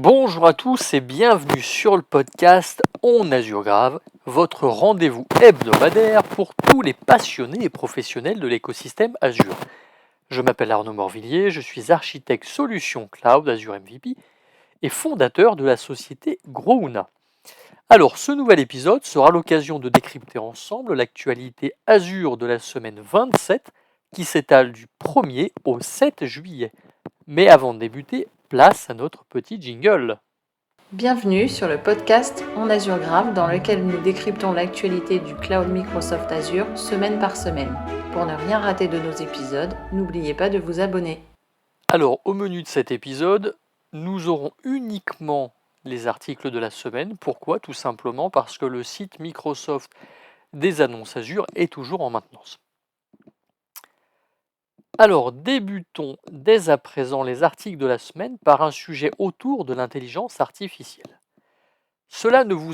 Bonjour à tous et bienvenue sur le podcast On Azure Grave, votre rendez-vous hebdomadaire pour tous les passionnés et professionnels de l'écosystème Azure. Je m'appelle Arnaud Morvillier, je suis architecte solution cloud Azure MVP et fondateur de la société Grouna. Alors, ce nouvel épisode sera l'occasion de décrypter ensemble l'actualité Azure de la semaine 27 qui s'étale du 1er au 7 juillet. Mais avant de débuter, place à notre petit jingle. Bienvenue sur le podcast On Azure Grave dans lequel nous décryptons l'actualité du cloud Microsoft Azure semaine par semaine. Pour ne rien rater de nos épisodes, n'oubliez pas de vous abonner. Alors, au menu de cet épisode, nous aurons uniquement les articles de la semaine. Pourquoi? Tout simplement parce que le site Microsoft des annonces Azure est toujours en maintenance. Alors, débutons dès à présent les articles de la semaine par un sujet autour de l'intelligence artificielle. Cela ne vous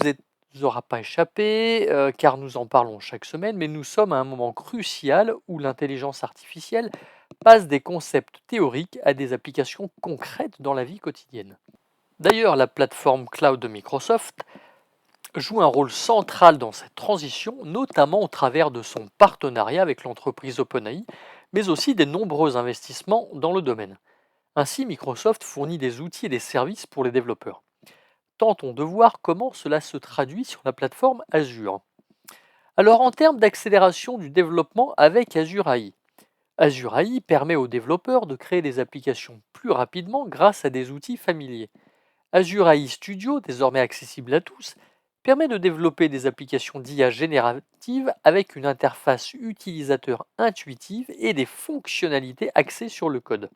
aura pas échappé, car nous en parlons chaque semaine, mais nous sommes à un moment crucial où l'intelligence artificielle passe des concepts théoriques à des applications concrètes dans la vie quotidienne. D'ailleurs, la plateforme cloud de Microsoft joue un rôle central dans cette transition, notamment au travers de son partenariat avec l'entreprise OpenAI, mais aussi des nombreux investissements dans le domaine. Ainsi, Microsoft fournit des outils et des services pour les développeurs. Tentons de voir comment cela se traduit sur la plateforme Azure. Alors, en termes d'accélération du développement avec Azure AI, Azure AI permet aux développeurs de créer des applications plus rapidement grâce à des outils familiers. Azure AI Studio, désormais accessible à tous, permet de développer des applications d'IA génératives avec une interface utilisateur intuitive et des fonctionnalités axées sur le code.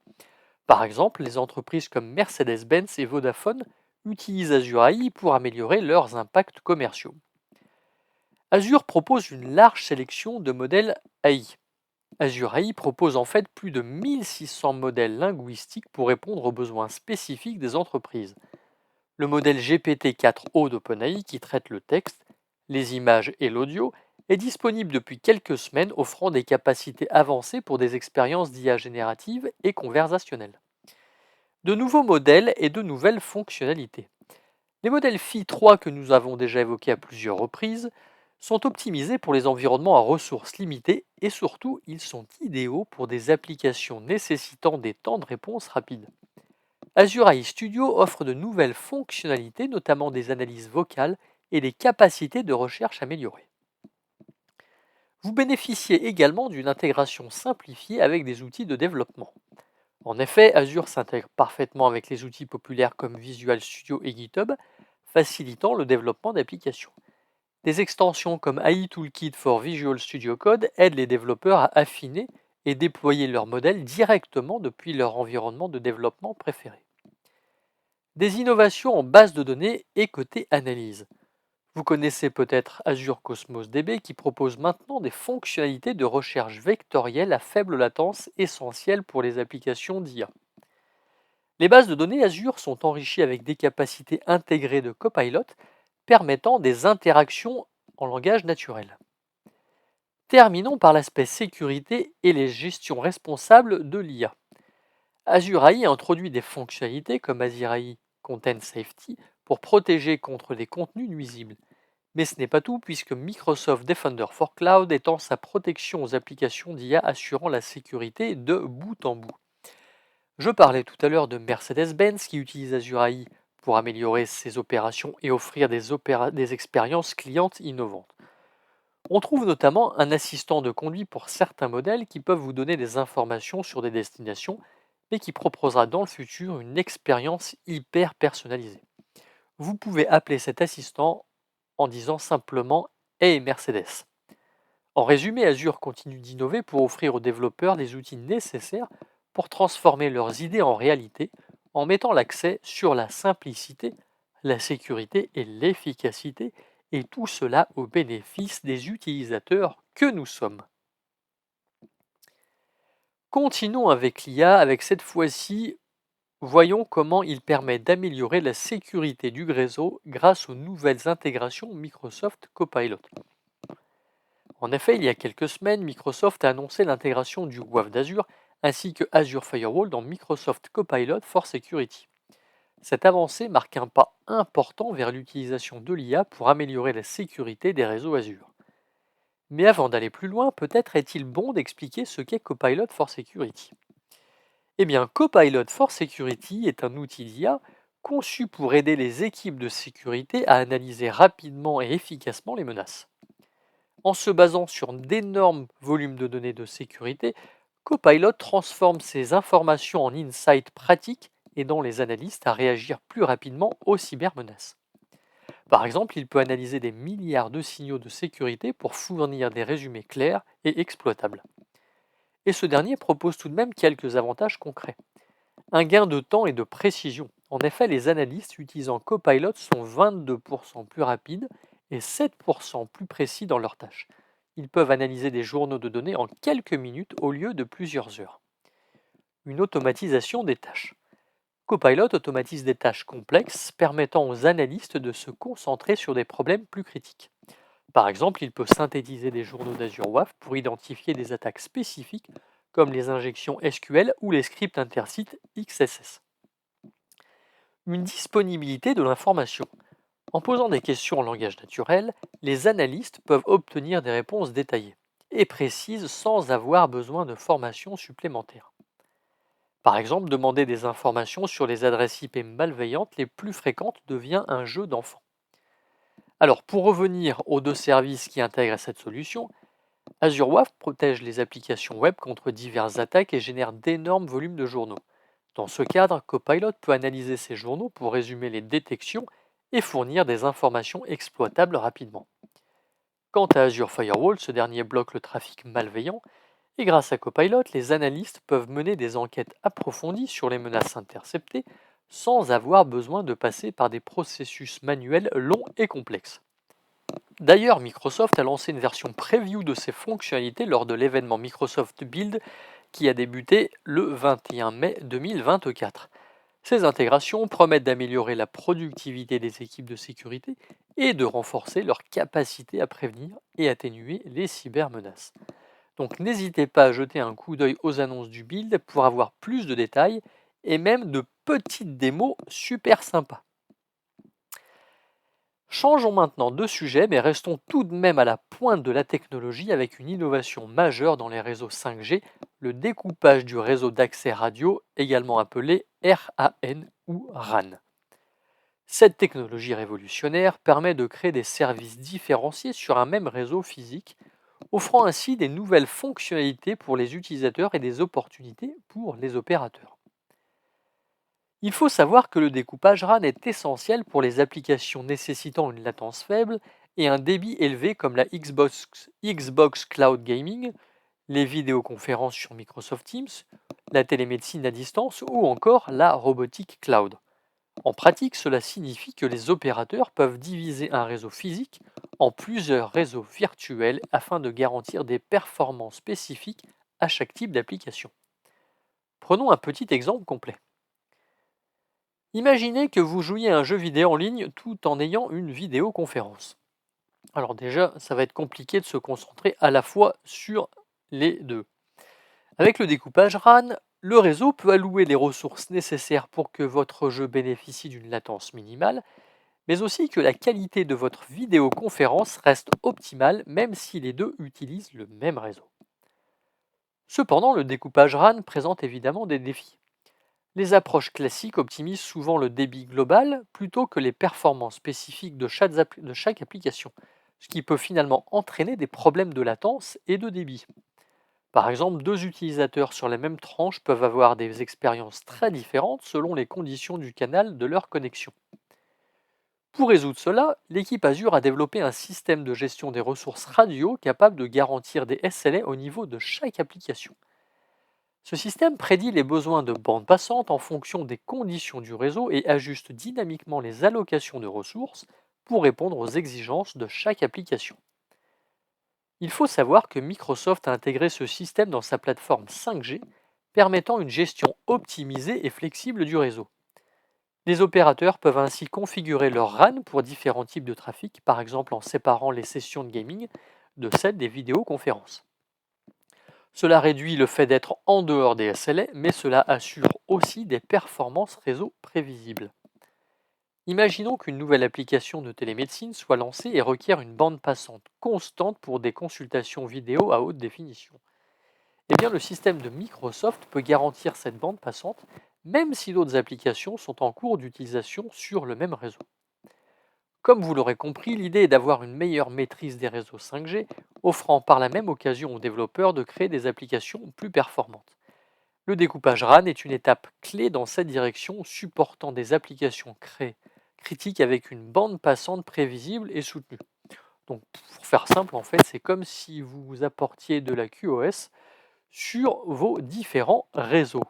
Par exemple, les entreprises comme Mercedes-Benz et Vodafone utilisent Azure AI pour améliorer leurs impacts commerciaux. Azure propose une large sélection de modèles AI. Azure AI propose en fait plus de 1600 modèles linguistiques pour répondre aux besoins spécifiques des entreprises. Le modèle GPT-4o d'OpenAI, qui traite le texte, les images et l'audio, est disponible depuis quelques semaines, offrant des capacités avancées pour des expériences d'IA générative et conversationnelles. De nouveaux modèles et de nouvelles fonctionnalités. Les modèles Phi 3 que nous avons déjà évoqués à plusieurs reprises sont optimisés pour les environnements à ressources limitées et surtout, ils sont idéaux pour des applications nécessitant des temps de réponse rapides. Azure AI Studio offre de nouvelles fonctionnalités, notamment des analyses vocales et des capacités de recherche améliorées. Vous bénéficiez également d'une intégration simplifiée avec des outils de développement. En effet, Azure s'intègre parfaitement avec les outils populaires comme Visual Studio et GitHub, facilitant le développement d'applications. Des extensions comme AI Toolkit for Visual Studio Code aident les développeurs à affiner et déployer leurs modèles directement depuis leur environnement de développement préféré. Des innovations en base de données et côté analyse. Vous connaissez peut-être Azure Cosmos DB qui propose maintenant des fonctionnalités de recherche vectorielle à faible latence essentielles pour les applications d'IA. Les bases de données Azure sont enrichies avec des capacités intégrées de Copilot permettant des interactions en langage naturel. Terminons par l'aspect sécurité et les gestions responsables de l'IA. Azure AI introduit des fonctionnalités comme Azure AI Content Safety pour protéger contre les contenus nuisibles. Mais ce n'est pas tout puisque Microsoft Defender for Cloud étend sa protection aux applications d'IA assurant la sécurité de bout en bout. Je parlais tout à l'heure de Mercedes-Benz qui utilise Azure AI pour améliorer ses opérations et offrir des expériences clientes innovantes. On trouve notamment un assistant de conduite pour certains modèles qui peuvent vous donner des informations sur des destinations, mais qui proposera dans le futur une expérience hyper personnalisée. Vous pouvez appeler cet assistant en disant simplement Hey Mercedes. En résumé, Azure continue d'innover pour offrir aux développeurs les outils nécessaires pour transformer leurs idées en réalité en mettant l'accent sur la simplicité, la sécurité et l'efficacité, et tout cela au bénéfice des utilisateurs que nous sommes. Continuons avec l'IA, avec cette fois-ci, voyons comment il permet d'améliorer la sécurité du réseau grâce aux nouvelles intégrations Microsoft Copilot. En effet, il y a quelques semaines, Microsoft a annoncé l'intégration du WAF d'Azure ainsi que Azure Firewall dans Microsoft Copilot for Security. Cette avancée marque un pas important vers l'utilisation de l'IA pour améliorer la sécurité des réseaux Azure. Mais avant d'aller plus loin, peut-être est-il bon d'expliquer ce qu'est Copilot for Security. Eh bien, Copilot for Security est un outil d'IA conçu pour aider les équipes de sécurité à analyser rapidement et efficacement les menaces. En se basant sur d'énormes volumes de données de sécurité, Copilot transforme ces informations en insights pratiques, aidant les analystes à réagir plus rapidement aux cybermenaces. Par exemple, il peut analyser des milliards de signaux de sécurité pour fournir des résumés clairs et exploitables. Et ce dernier propose tout de même quelques avantages concrets. Un gain de temps et de précision. En effet, les analystes utilisant Copilot sont 22% plus rapides et 7% plus précis dans leurs tâches. Ils peuvent analyser des journaux de données en quelques minutes au lieu de plusieurs heures. Une automatisation des tâches. Copilot automatise des tâches complexes permettant aux analystes de se concentrer sur des problèmes plus critiques. Par exemple, il peut synthétiser des journaux d'Azure WAF pour identifier des attaques spécifiques comme les injections SQL ou les scripts intersites XSS. Une disponibilité de l'information. En posant des questions en langage naturel, les analystes peuvent obtenir des réponses détaillées et précises sans avoir besoin de formation supplémentaire. Par exemple, demander des informations sur les adresses IP malveillantes les plus fréquentes devient un jeu d'enfant. Alors, pour revenir aux deux services qui intègrent cette solution, Azure WAF protège les applications web contre diverses attaques et génère d'énormes volumes de journaux. Dans ce cadre, Copilot peut analyser ces journaux pour résumer les détections et fournir des informations exploitables rapidement. Quant à Azure Firewall, ce dernier bloque le trafic malveillant et grâce à Copilot, les analystes peuvent mener des enquêtes approfondies sur les menaces interceptées sans avoir besoin de passer par des processus manuels longs et complexes. D'ailleurs, Microsoft a lancé une version preview de ces fonctionnalités lors de l'événement Microsoft Build qui a débuté le 21 mai 2024. Ces intégrations promettent d'améliorer la productivité des équipes de sécurité et de renforcer leur capacité à prévenir et atténuer les cybermenaces. Donc n'hésitez pas à jeter un coup d'œil aux annonces du build pour avoir plus de détails et même de petites démos super sympas. Changeons maintenant de sujet, mais restons tout de même à la pointe de la technologie avec une innovation majeure dans les réseaux 5G, le découpage du réseau d'accès radio, également appelé RAN ou RAN. Cette technologie révolutionnaire permet de créer des services différenciés sur un même réseau physique, offrant ainsi des nouvelles fonctionnalités pour les utilisateurs et des opportunités pour les opérateurs. Il faut savoir que le découpage RAN est essentiel pour les applications nécessitant une latence faible et un débit élevé comme la Xbox Cloud Gaming, les vidéoconférences sur Microsoft Teams, la télémédecine à distance ou encore la robotique cloud. En pratique, cela signifie que les opérateurs peuvent diviser un réseau physique en plusieurs réseaux virtuels afin de garantir des performances spécifiques à chaque type d'application. Prenons un petit exemple complet. Imaginez que vous jouiez à un jeu vidéo en ligne tout en ayant une vidéoconférence. Alors déjà, ça va être compliqué de se concentrer à la fois sur les deux. Avec le découpage RAN, le réseau peut allouer les ressources nécessaires pour que votre jeu bénéficie d'une latence minimale, mais aussi que la qualité de votre vidéoconférence reste optimale même si les deux utilisent le même réseau. Cependant, le découpage RAN présente évidemment des défis. Les approches classiques optimisent souvent le débit global plutôt que les performances spécifiques de chaque application, ce qui peut finalement entraîner des problèmes de latence et de débit. Par exemple, deux utilisateurs sur la même tranche peuvent avoir des expériences très différentes selon les conditions du canal de leur connexion. Pour résoudre cela, l'équipe Azure a développé un système de gestion des ressources radio capable de garantir des SLA au niveau de chaque application. Ce système prédit les besoins de bande passante en fonction des conditions du réseau et ajuste dynamiquement les allocations de ressources pour répondre aux exigences de chaque application. Il faut savoir que Microsoft a intégré ce système dans sa plateforme 5G, permettant une gestion optimisée et flexible du réseau. Les opérateurs peuvent ainsi configurer leur RAN pour différents types de trafic, par exemple en séparant les sessions de gaming de celles des vidéoconférences. Cela réduit le fait d'être en dehors des SLA, mais cela assure aussi des performances réseau prévisibles. Imaginons qu'une nouvelle application de télémédecine soit lancée et requiert une bande passante constante pour des consultations vidéo à haute définition. Eh bien, le système de Microsoft peut garantir cette bande passante, même si d'autres applications sont en cours d'utilisation sur le même réseau. Comme vous l'aurez compris, l'idée est d'avoir une meilleure maîtrise des réseaux 5G, offrant par la même occasion aux développeurs de créer des applications plus performantes. Le découpage RAN est une étape clé dans cette direction, supportant des applications créées critiques avec une bande passante prévisible et soutenue. Donc, pour faire simple, en fait, c'est comme si vous apportiez de la QoS sur vos différents réseaux.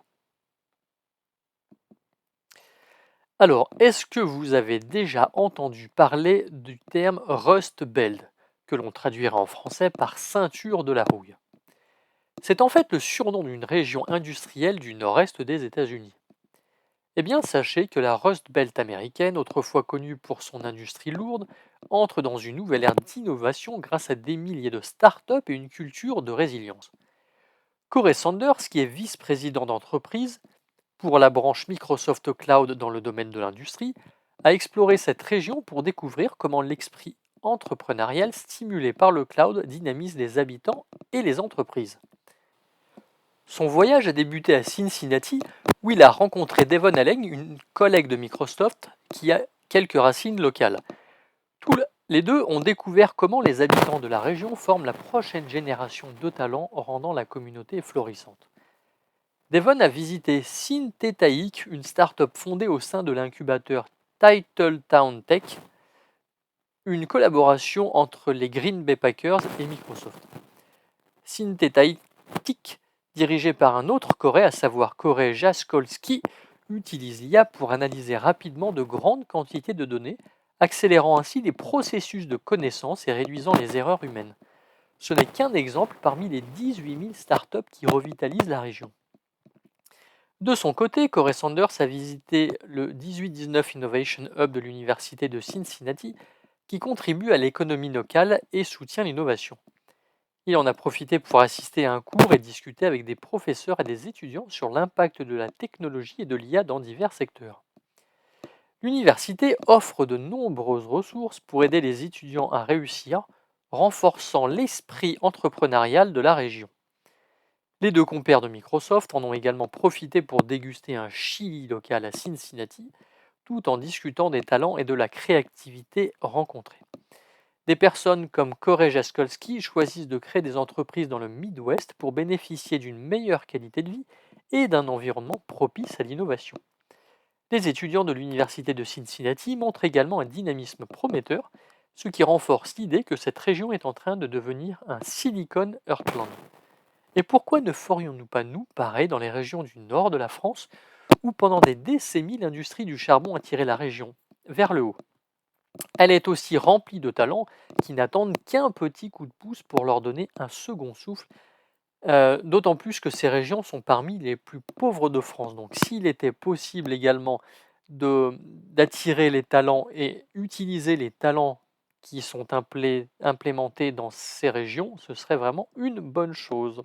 Alors, est-ce que vous avez déjà entendu parler du terme Rust Belt, que l'on traduirait en français par ceinture de la rouille? C'est en fait le surnom d'une région industrielle du nord-est des États-Unis. Eh bien, sachez que la Rust Belt américaine, autrefois connue pour son industrie lourde, entre dans une nouvelle ère d'innovation grâce à des milliers de startups et une culture de résilience. Corey Sanders, qui est vice-président d'entreprise pour la branche Microsoft Cloud dans le domaine de l'industrie, a exploré cette région pour découvrir comment l'esprit entrepreneurial stimulé par le cloud dynamise les habitants et les entreprises. Son voyage a débuté à Cincinnati, où il a rencontré Devon Allen, une collègue de Microsoft qui a quelques racines locales. Tous les deux ont découvert comment les habitants de la région forment la prochaine génération de talents, rendant la communauté florissante. Devon a visité Synthetaic, une start-up fondée au sein de l'incubateur Titletown Tech, une collaboration entre les Green Bay Packers et Microsoft. Synthetaic, dirigé par un autre Corey, à savoir Corey Jaskolski, utilise l'IA pour analyser rapidement de grandes quantités de données, accélérant ainsi les processus de connaissance et réduisant les erreurs humaines. Ce n'est qu'un exemple parmi les 18 000 startups qui revitalisent la région. De son côté, Corey Sanders a visité le 1819 Innovation Hub de l'Université de Cincinnati, qui contribue à l'économie locale et soutient l'innovation. Il en a profité pour assister à un cours et discuter avec des professeurs et des étudiants sur l'impact de la technologie et de l'IA dans divers secteurs. L'université offre de nombreuses ressources pour aider les étudiants à réussir, renforçant l'esprit entrepreneurial de la région. Les deux compères de Microsoft en ont également profité pour déguster un chili local à Cincinnati, tout en discutant des talents et de la créativité rencontrés. Des personnes comme Corey Jaskolski choisissent de créer des entreprises dans le Midwest pour bénéficier d'une meilleure qualité de vie et d'un environnement propice à l'innovation. Les étudiants de l'Université de Cincinnati montrent également un dynamisme prometteur, ce qui renforce l'idée que cette région est en train de devenir un Silicon Heartland. Et pourquoi ne ferions-nous pas nous pareil dans les régions du nord de la France, où pendant des décennies l'industrie du charbon a tiré la région vers le haut? Elle est aussi remplie de talents qui n'attendent qu'un petit coup de pouce pour leur donner un second souffle, d'autant plus que ces régions sont parmi les plus pauvres de France. Donc s'il était possible également d'attirer les talents et utiliser les talents qui sont implémentés dans ces régions, ce serait vraiment une bonne chose.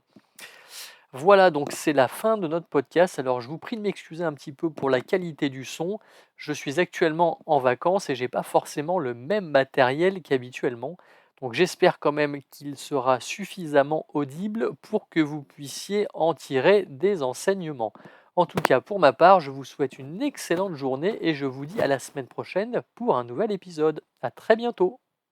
Voilà, donc c'est la fin de notre podcast. Alors je vous prie de m'excuser un petit peu pour la qualité du son. Je suis actuellement en vacances et j'ai pas forcément le même matériel qu'habituellement. Donc j'espère quand même qu'il sera suffisamment audible pour que vous puissiez en tirer des enseignements. En tout cas, pour ma part, je vous souhaite une excellente journée et je vous dis à la semaine prochaine pour un nouvel épisode. À très bientôt.